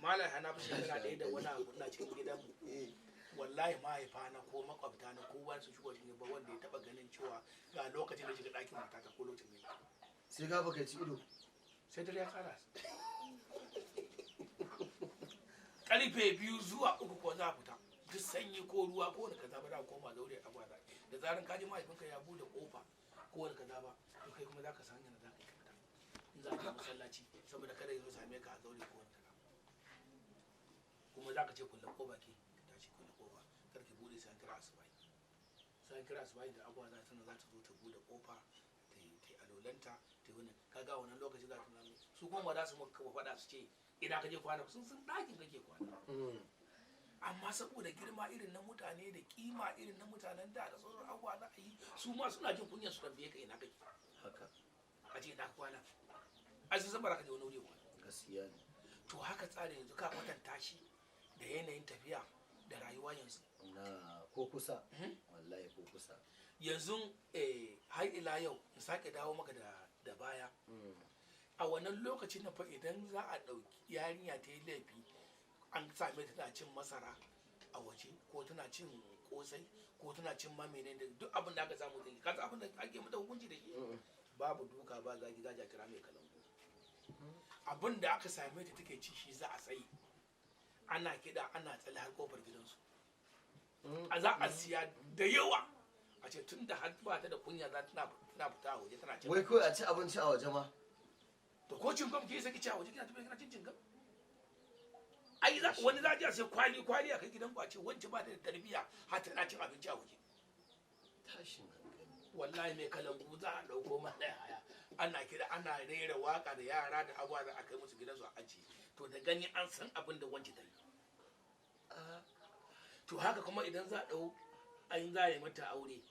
malam hana fi shekara ɗaya da wani abu na cikin gidanmu wallahi mahaifa na ko makwabta na ko wani su shigo cikin ba wanda ya taba ganin cewa ga lokacin da shiga ɗakin matata ko lokacin ne sai ka baka ci ido sai dare ya tsara karfe 2 zuwa 3 ko za a fita duk sanyi ko ruwa ko wani kaza ba za a koma zaure a gwada da zaran kaji mahaifinka ya bude kofa ko wani kaza ba to kai kuma za ka san yana za ka yi fita in za ka yi masallaci saboda kada ya zo same ka a zaure ko wani kaza kuma za ka ce kullum ko baki tashi kullum kofa kar ki bude sai an kira asubai sai an kira asubai da abuwa za ta za ta zo ta bude kofa ta yi alolanta ta yi wani kaga wannan lokaci za ta nuna su kuma ba za su maka faɗa su ce idan ka je kwana sun ɗakin kake kwana amma saboda girma irin na mutane da kima irin na mutanen da sauran abuwa za a yi su ma suna jin kunyar su tambaye ka ina kake haka a ce ina kwana a sun san baraka da wani wuri kwana gaskiya ne to haka tsarin yanzu ka kwatanta shi da yanayin tafiya da rayuwa yanzu na ko kusa wallahi ko kusa yanzu har ila yau in sake dawo maka da baya a wannan lokacin na fa idan za a ɗauki yarinya ta yi laifi an same ta tana cin masara a waje ko tana cin kosai ko tana cin mamene da duk abin da aka samu ta yi kasa abin da ake mata hukunci da shi babu duka ba zagi za a kira mai kalangu abin da aka same ta take ci shi za a tsaye ana kiɗa ana tsalle har kofar gidansu a za a siya da yawa a ce tun da har ba ta da kunya za tana fita a waje tana cin wai kawai a ci abinci a waje ma to ko cin gam ke saki ci a waje kina tafiya kina cin gam ai wani za a sai kwali a kai gidan ku a ce wance ba ta da tarbiyya har tana cin abinci a waje tashin hankali wallahi mai kalangu za a dauko man ɗaya haya ana kira ana rera waka da yara da abuwa za a kai musu gidansu a aji to da gani an san abin da wance ta yi to haka kuma idan za a dau an za a yi mata aure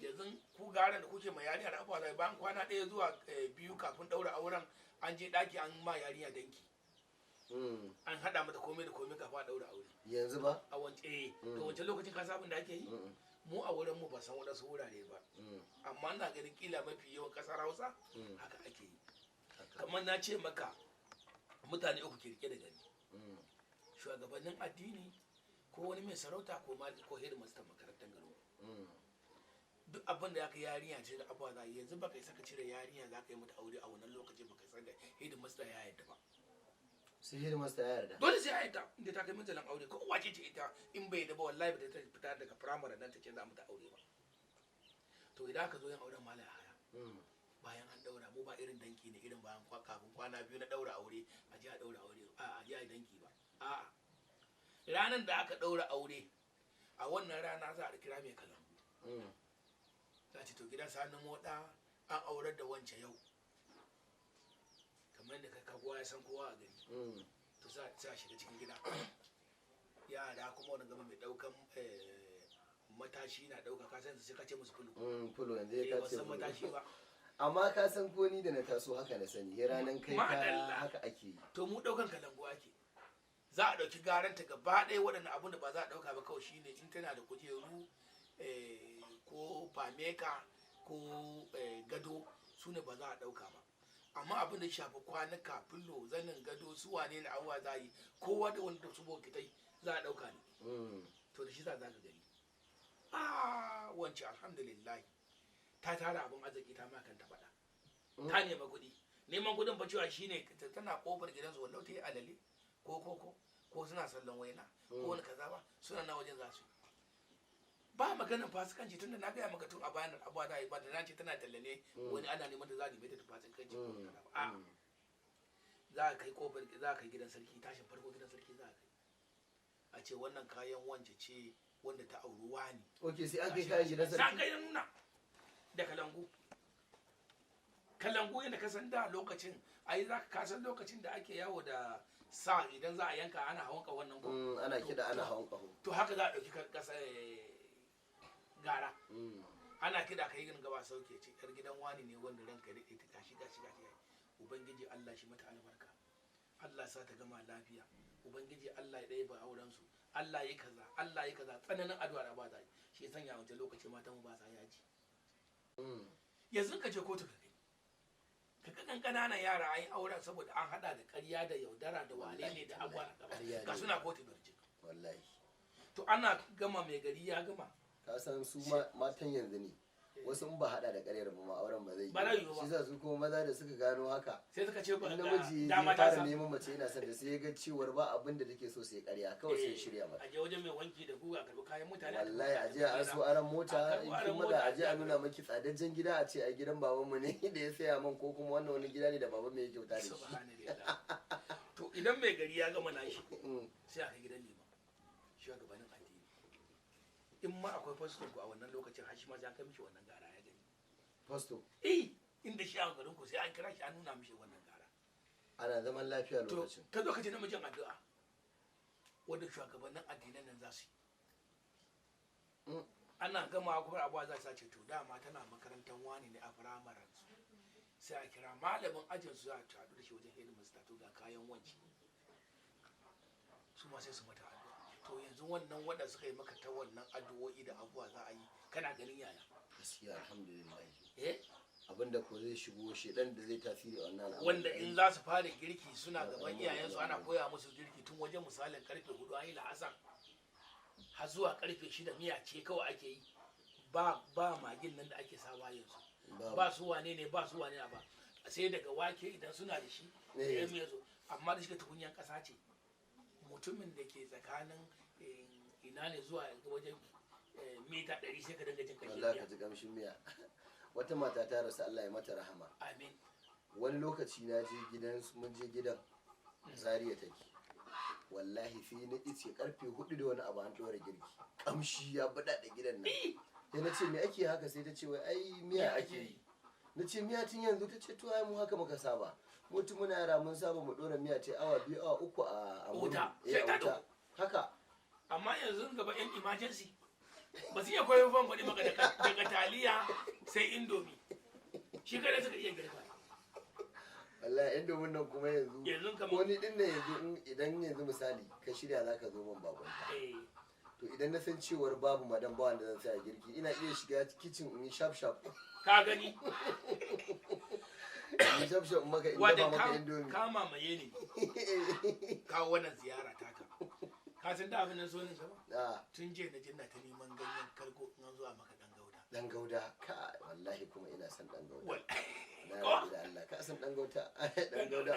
yanzu ku gara da kuke ma yarinya da abuwa zai bayan kwana ɗaya zuwa 2 kafin ɗaura auren an je ɗaki an ma yarinya danki an haɗa mata komai da komai kafin a ɗaura aure yanzu ba a wance to wancan lokacin ka sabon da ake yi mu a wurin mu ba san wadansu wurare ba amma ina ganin kila mafi yawan kasar Hausa haka ake yi kamar na ce maka mutane uku ke rike da gani shugabannin addini ko wani mai sarauta ko mali ko headmaster makarantar garo duk abin da aka yarinya ce da abuwa za yanzu baka isa ka cire yarinya za ka yi mata aure a wannan lokacin baka san da headmaster ya yadda ba sai headmaster ya yarda dole sai ya yadda inda ta kai mintalan aure ko wace ce ita in bai da ba wallahi ba ta fita daga primary nan ta ce za mu ta aure ba to idan aka zo yin auren malaya haya bayan an daura mu ba irin danki ne irin bayan kafin kwana 2 na daura aure a ji a daura aure a ji a danki ba a'a ranar da aka daura aure a wannan rana za a kira mai kalangu za ce to gidan sanin moda an aurar da wance yau kamar da kai kowa ya san kowa a gari to za a shiga cikin gida yara kuma wani gaba mai daukan matashi na dauka kasan su ka ce musu fulo yanzu ya kace fulo matashi ba amma ka san ko ni da na taso haka na sani ya ranan kai ka haka ake yi to mu daukan kalangu ake za a dauki garanta gaba ɗaya waɗannan abun da ba za a dauka ba kawai shine in tana da kujeru ko fameka ko gado su ne ba za a dauka ba amma abin da shafi kwanuka fillo zanin gado su wane na abuwa za yi kowa da wanda su bokitai za a dauka ne to da shi za ka gani wance alhamdulillah ta tara abin arziki ta makan ta faɗa ta nema kuɗi neman kuɗin fa cewa shine tana kofar gidansu wallau ta yi alale ko suna sallan waina ko wani kaza ba suna na wajen za su ba maganin fasikanci tunda na gaya maka tun a bayanan abuwa da ba da na ce tana tallane wani ana neman da za a nemi ta fasikanci ko kaza ba a za a kai kofar za a kai gidan sarki tashin farko gidan sarki za a kai a ce wannan kayan wance ce wanda ta auri wani okay sai an kai kayan gidan sarki za ka yi nuna da kalangu yadda ka san da lokacin ai za ka san lokacin da ake yawo da sa idan za a yanka ana hawan ka wannan ko ana kida ana hawan kaho to haka za a dauki kasa gara ana kida kai gin gaba sauke ce yar gidan wani ne wanda ranka da ita gashi ubangiji Allah shi mata albarka Allah sa ta gama lafiya ubangiji Allah ya dai ba auren su Allah yi kaza tsananin addu'a da ba za shi sanya wancan lokaci matan mu ba sa yaji yanzu ka je kotu ka kai ka kan ƙananan yara an yi auren saboda an hada da ƙarya da yaudara da wane ne da abuwa na gaba ka suna kotu birjin wallahi to ana gama mai gari ya gama ka san su matan yanzu ne wasu in ba hada da ƙaryar ba ma auren ba zai yi shi sa su kuma maza da suka gano haka sai suka ce ba namiji ya fara neman mace yana son da sai ya ga cewar ba abin da take so sai ƙarya kawai sai shirya mata a je wajen mai wanki da guga karɓi kayan mutane wallahi a je an so aran mota in kuma da a je a nuna maki tsadajjen gida a ce a gidan babanmu ne da ya saya man ko kuma wannan wani gida ne da baban mai kyauta da shi to idan mai gari ya gama nashi sai aka gidan liman shugabannin addini in ma akwai fasto ku a wannan lokacin har shi ma za ka mishi wannan gara ya gani fasto inda shi a garin ku sai an kira shi an nuna mishi wannan gara ana zaman lafiya lokacin ta lokacin namijin addu'a wanda shugabannin addinan nan za su yi ana gama kuma abuwa za su ce to dama tana makarantar wani ne a firamaren su sai a kira malamin ajin su za a haɗu da shi wajen headmaster to ga kayan wanki su ma sai su mata addu'a to yanzu wannan wanda suka yi maka ta wannan addu'o'i da abuwa za a yi kana ganin yaya gaskiya alhamdulillah abinda ko zai shigo shedan da zai tasiri a wannan al'amari wanda in za su fara girki suna gaban iyayensu ana koya musu girki tun wajen misalin karfe 4 an yi la'asar har zuwa karfe 6 miya ce kawai ake yi ba magin nan da ake sawa yanzu ba su wane ne ba sai daga wake idan suna da shi da ya zo amma da shi tukunyan kasa ce mutumin da ke tsakanin ina ne zuwa wajen mita 100 sai ka dinga jin kashin miya. Allah ka ji kamshin miya. Wata mata ta rasu Allah ya mata rahama. Amin. Wani lokaci na je gidan mun je gidan Zariya take. Wallahi sai na ice karfe 4 da wani abu an dora girki. Kamshi ya bada da gidan nan. Sai na ce me ake haka sai ta ce wai ai miya ake yi. Na ce miya tun yanzu ta ce to ai mu haka muka saba. Mutum muna yara mun saba mu dora miya ce awa 2 awa 3 a wuta. Sai ta do. Haka. Amma yanzu gaba yan emergency ba su iya koyon fan faɗi maka daga taliya sai indomi shi kada suka iya girka wallahi indomin nan kuma yanzu ko ni din ne yanzu idan yanzu misali ka shirya zaka zo man bakonta to idan na san cewar babu madan ba wanda zan tsaya girki ina iya shiga kitchen in yi sharp ka gani in sharp maka in dafa maka indomi ka mamaye ne kawo wannan ziyara taka ka san da abin nan so ne ba tun je na jinna ta neman ganyen kargo in an zuwa maka dan gauda ka wallahi kuma ina son dan gauda na da Allah ka san dan gauda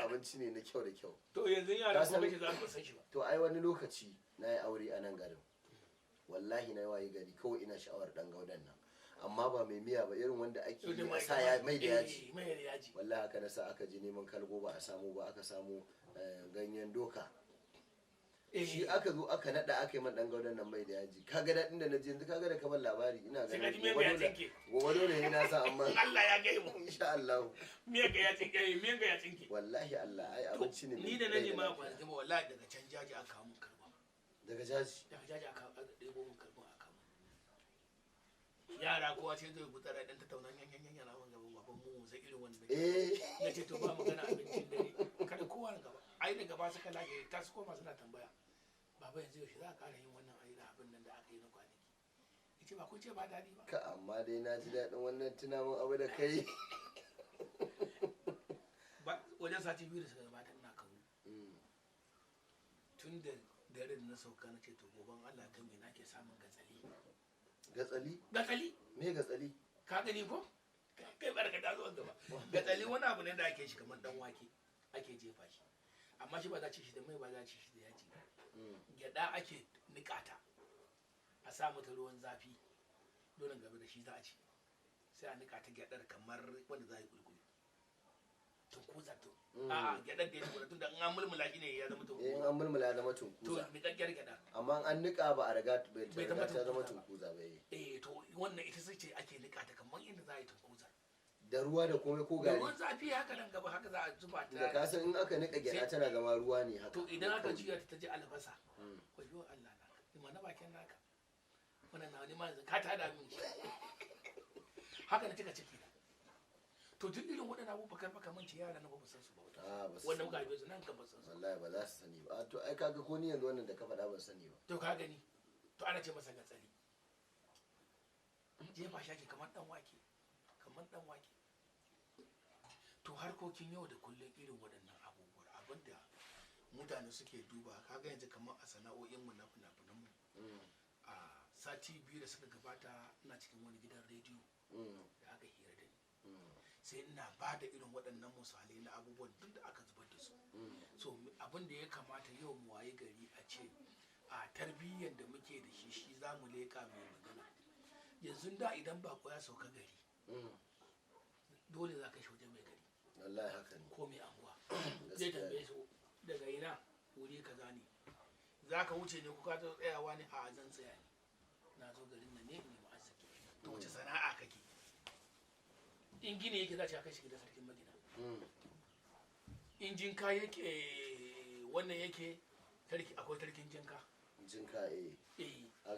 abinci ne na kyau da kyau to yanzu yara ko bace za ku san shi ba to ai wani lokaci na yi aure a nan garin wallahi na yi wayi gari kawai ina sha'awar dan gaudan nan amma ba mai miya ba irin wanda ake yi sa ya mai da yaji wallahi haka na sa aka je neman kalgo ba a samu ba aka samu ganyen doka shi aka zo aka nada aka yi man dan gaudan nan mai da yaji kaga dadin da naje yanzu kaga da kamar labari ina ganin gobe dole ne na sa amma Allah ya gai mu insha Allah me ga ya tsinke wallahi Allah ai abinci ne ni da naje ma kwanaki ma wallahi daga can jaji aka kawo mun karba daga jaji aka debo mun karba aka mun yara kowa sai zai gutsara dan ta tauna yan yana mun gaban baban mu sai irin wannan nace to ba magana abincin dare kada kowa na gaba ai daga ba suka lage ta su koma suna tambaya baba yanzu yaushe za a ƙara yin wannan ayi da abin nan da aka yi na kwanaki yace ba kun ce ba daɗi ba ka amma dai na ji daɗin wannan tunamin abu da kai wajen sati 2 da suka gabata ina kawo tun da dare na sauka na ce to goban Allah kan me nake samun gatsali me gatsali ka gani ko kai barka da zuwa gaba gatsali wani abu ne da ake shi kamar dan wake ake jefa shi amma shi ba za ci shi da mai ba za ci shi da yaji gyada ake nikata a sa mata ruwan zafi dole gaba da shi za a ci sai a nikata gyadar kamar wanda za a yi kulkuli tunkuza to a gyadar da ya tukuna tun da an mulmula shi ne ya zama tunkuza in an mulmula ya zama tunkuza to nikakkiyar gyada amma an nika ba a riga ta zama tunkuza ba to wannan ita sai ce ake nikata kamar inda za a yi tunkuza da ruwa da komai ko gari ruwan zafi haka nan gaba haka za a zuba ta da kasan in aka nika gyada tana zama ruwa ne haka to idan aka juya ta ji albasa wajo Allah na ima na bakin naka wannan na wani ma ka ta da min haka na cika ciki to duk irin waɗannan abubuwan baka manci yara na ba san su ba wanda muka haife su nan kan ba san su wallahi ba za su sani ba to ai kaga ko ni yanzu wannan da ka faɗa ban sani ba to ka gani to ana ce masa gatsali jefa shaki kamar dan wake to harkokin yau da kullum irin waɗannan abubuwa abinda mutane suke duba kaga yanzu kamar a sana'o'inmu na fina-finanmu a sati 2 da suka gabata ina cikin wani gidan rediyo da aka hira da ni sai ina ba da irin waɗannan misalai na abubuwan duk da aka zubar da su so abin da ya kamata yau mu waye gari a ce a tarbiyyar da muke da shi za mu leƙa mai magana yanzu da idan bako ya sauka gari dole za ka shi wajen mai gari wallahi haka ne ko mai anguwa zai tambaye su daga ina wuri kaza ne za ka wuce ne kuka ta tsayawa ne a zan tsaya ne na zo garin nan ne in nemi arziki to wace sana'a kake in gini yake za ta kai shi da sarkin magina in jinka yake wannan yake akwai tarkin jinka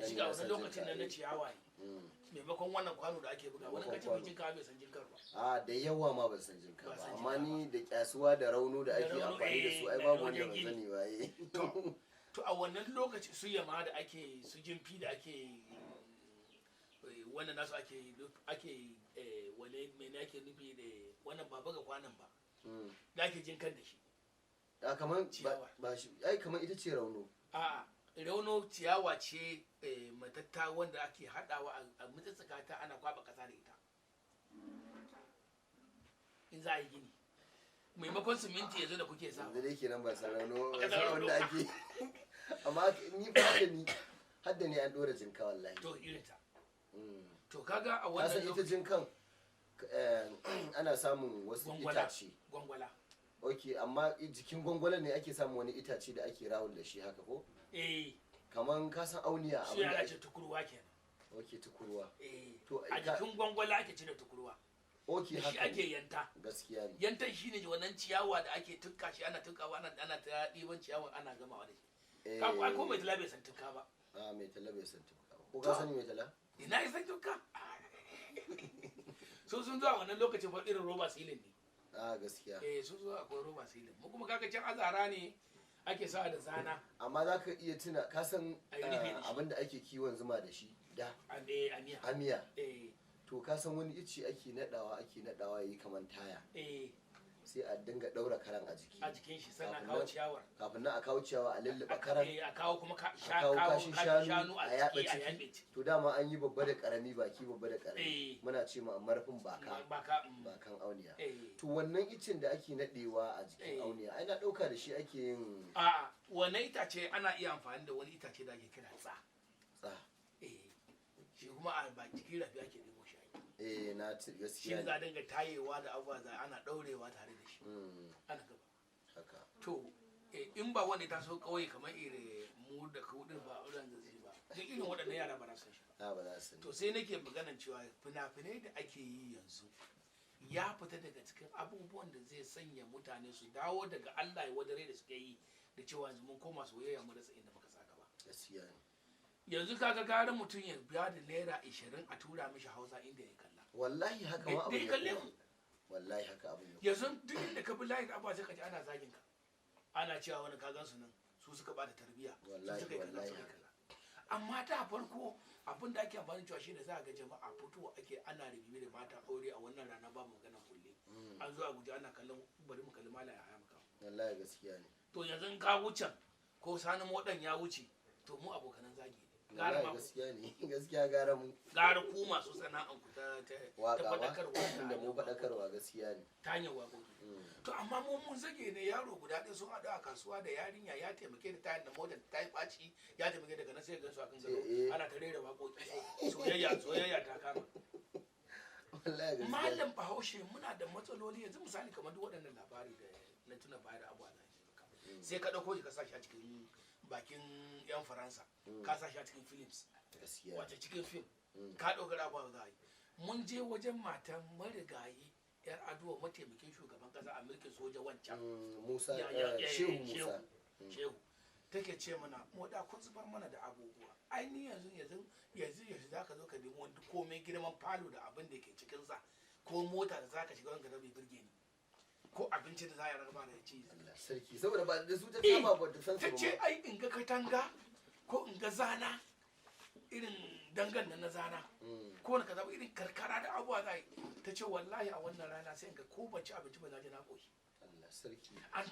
shiga wani lokacin nan na ciyawa ne maimakon wannan kwano da ake buga wani kacin mai jinka bai san jinkar ba a da yawa ma ban san jinka ba amma ni da kyasuwa da rauno da ake amfani da su ai babu wanda ban sani waye to a wannan lokaci su yama da ake su jimfi da ake wannan nasu ake wane mene ake nufi da wannan ba buga kwanan ba da ake jinkar da shi a kaman ba shi ai kaman ita ce rauno a rauno ciyawa ce matatta wanda ake hadawa a mutsattsaka ta ana kwaba kasa da ita in za a yi gini maimakon siminti yanzu da kuke sa da dai kenan ba san rauno wanda ake amma ni ba hadda ni an dora jinka wallahi to irin ta to kaga a wannan lokacin ita jinkan ana samun wasu itace gwangwala ok amma jikin gwangwalan ne ake samun wani itace da ake rawul da shi haka ko kaman ka san auniya abin da ake tukurwa kenan ok tukurwa to a jikin gwangwala ake cire tukurwa ok haka shi ake yanta gaskiya ne yantan shine wannan ciyawa da ake tukka shi ana tukkawa ana ta diban ciyawa ana gamawa da shi ka ko mai tala bai san tukka ba mai tala bai san tukka ko ka sani mai tala ina ya san tukka so sun zuwa wannan lokacin fa irin roba silin ne gaskiya sun zo akwai roba silin mu kuma kaga can azara ne ake sa da zana amma za ka iya tuna ka san abinda ake kiwon zuma da shi da amiya to ka san wani ice ake nadawa yayi kaman taya sai a dinga daura karan a jikin shi sannan kawo ciyawar kafin nan a kawo ciyawa a lulluɓa karan a kawo kuma kashin shanu a yaɓa ciki to dama an yi babba da karami baki babba da karami muna ce ma marfin bakan auniya to wannan icin da ake nadewa a jikin auniya ai na dauka da shi ake yin a'a wannan itace ana iya amfani da wani itace da ake kira tsa shi kuma a baki rafi ake nemo shi na gaskiya shi za a dinga tayewa da abuwa za ana daurewa tare da shi ana gaba haka to in ba wanda ta so kauye kamar ire mu da kudin ba wurin da zai ba duk irin waɗannan yara ba za su shi ba to sai nake maganan cewa fina-finai da ake yi yanzu ya fita daga cikin abubuwan da zai sanya mutane su dawo daga Allah ya wadare da suke yi da cewa yanzu mun koma soyayya mu rasa inda muka saka ba gaskiya ne yanzu kaga gara mutum ya biya da naira 20 a tura mishi Hausa inda ya kalla wallahi haka ma abin kalle mu wallahi haka abin yanzu duk inda ka bi layin abba sai ka ji ana zagin ka ana cewa wani kagan su nan su suka bada tarbiyya su suka yi kaza su kaza amma da farko abin da ake amfani cewa shine za ga jama'a fito ake ana rigibi da mata aure a wannan rana ba magana kulle an zo a guje ana kallon bari mu kalli malaya haya maka wallahi gaskiya ne to yanzu ka wuce ko sani modan ya wuce to mu abokanan zagi gara ma gaskiya ne gaskiya gara mu gara ku masu sana'an ku ta fadakarwa da mu fadakarwa gaskiya ne ta hanyar waƙoƙi to amma mun zage ne yaro guda ɗaya sun haɗu a kasuwa da yarinya ya taimake da tayin da motar ta yi ɓaci ya taimake daga nan sai ga su akan gado ana ta rera waƙoƙi soyayya ta kama malam bahaushe muna da matsaloli yanzu misali kamar duk waɗannan labari da na tuna baya da abuwa sai ka ɗauko shi ka sa shi a cikin bakin yan faransa ka sa shi a cikin films wace cikin film ka ɗaukar abuwa za a yi mun je wajen matan marigayi yar aduwa mataimakin shugaban kasa a mulkin soja wancan musa shehu take ce mana mu da kun zubar mana da abubuwa aini yanzu za ka zo ka nemi wani komai girman falo da abin da ke cikinsa ko mota da za ka shiga wani bai birge ni ko abinci da za a raba da ci sarki saboda ba da su ta saba ba ta san su ba ce ai in ga katanga ko in ga zana irin dangan nan na zana ko wani kaza irin karkara da abuwa za ta ce wallahi a wannan rana sai ga ko ban ci abinci ba na je na koshi Allah sarki an